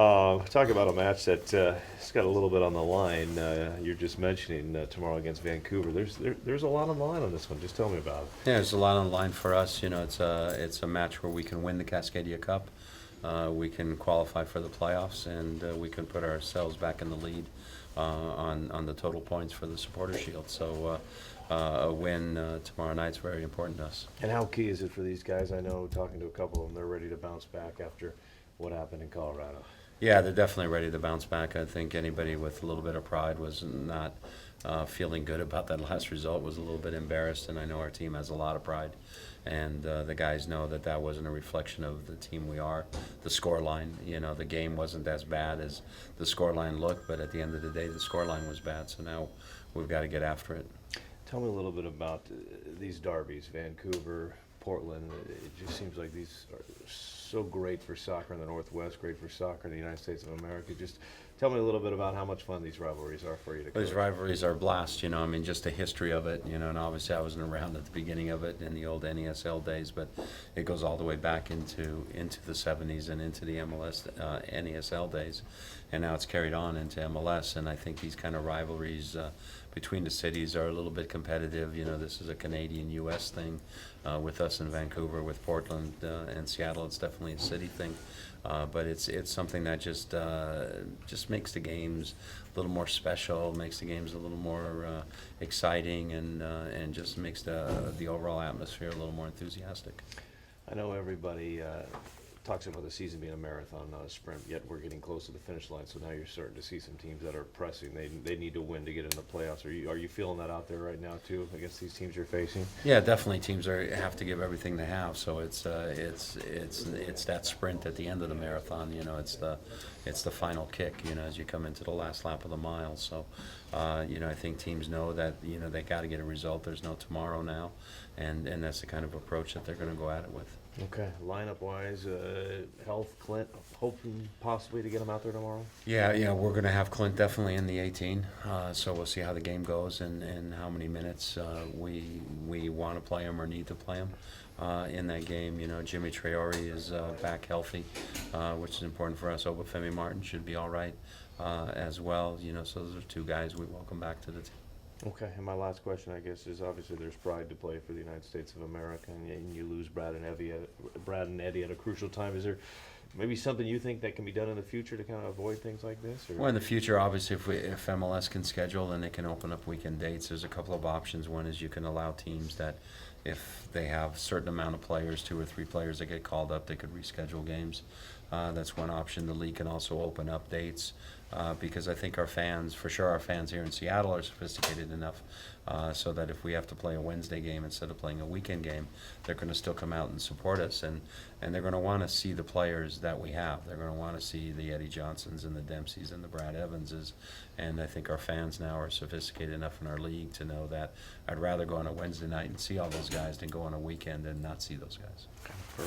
Talk about a match that it's got a little bit on the line. You're just mentioning tomorrow against Vancouver. There's a lot on the line on this one. Just tell me about it. Yeah, there's a lot on the line for us. You know, it's a match where we can win the Cascadia Cup, we can qualify for the playoffs, and we can put ourselves back in the lead on the total points for the Supporter Shield. So a win tomorrow night's very important to us. And how key is it for these guys? I know talking to a couple of them, they're ready to bounce back after what happened in Colorado. Yeah, they're definitely ready to bounce back. I think anybody with a little bit of pride was not feeling good about that last result, was a little bit embarrassed, and I know our team has a lot of pride. And the guys know that that wasn't a reflection of the team we are. The scoreline, you know, the game wasn't as bad as the scoreline looked, but at the end of the day, the scoreline was bad. So now we've got to get after it. Tell me a little bit about these derbies, Vancouver, Portland. It just seems like these are so great for soccer in the Northwest, great for soccer in the United States of America. Just tell me a little bit about how much fun these rivalries are for you to coach. These rivalries are a blast, you know. I mean, just the history of it, you know, and obviously I wasn't around at the beginning of it in the old NESL days, but it goes all the way back into the 70s and into the MLS NESL days, and now it's carried on into MLS. And I think these kind of rivalries between the cities are a little bit competitive. You know, this is a Canadian-U.S. thing with us in Vancouver, with Portland and Seattle. It's definitely a city thing, but it's something that just makes the games a little more special, makes the games a little more exciting, and just makes the overall atmosphere a little more enthusiastic. I know everybody talks about the season being a marathon, not a sprint, yet we're getting close to the finish line, so now you're starting to see some teams that are pressing. They need to win to get in the playoffs. Are you feeling that out there right now, too, against these teams you're facing? Yeah, definitely teams have to give everything they have, so it's that sprint at the end of the marathon. You know, it's the final kick, you know, as you come into the last lap of the mile. So, you know, I think teams know that, you know, they got to get a result. There's no tomorrow now, and that's the kind of approach that they're going to go at it with. Okay, lineup-wise, Health, Clint, hoping possibly to get him out there tomorrow? Yeah, we're going to have Clint definitely in the 18, so we'll see how the game goes and how many minutes we want to play him or need to play him in that game. You know, Jimmy Traore is back healthy, which is important for us. Obafemi Martin should be all right as well. You know, so those are two guys we welcome back to the team. Okay, and my last question, I guess, is obviously there's pride to play for the United States of America, and you lose Brad and Eddie at a crucial time. Is there maybe something you think that can be done in the future to kind of avoid things like this? Or? Well, in the future, obviously, if MLS can schedule and they can open up weekend dates, there's a couple of options. One is you can allow teams that if they have a certain amount of players, 2 or 3 players that get called up, they could reschedule games. That's one option. The league can also open up dates because I think our fans here in Seattle are sophisticated enough so that if we have to play a Wednesday game instead of playing a weekend game, they're going to still come out and support us, and they're going to want to see the players that we have. They're going to want to see the Eddie Johnsons and the Dempseys and the Brad Evanses, and I think our fans now are sophisticated enough in our league to know that I'd rather go on a Wednesday night and see all those guys than go on a weekend and not see those guys.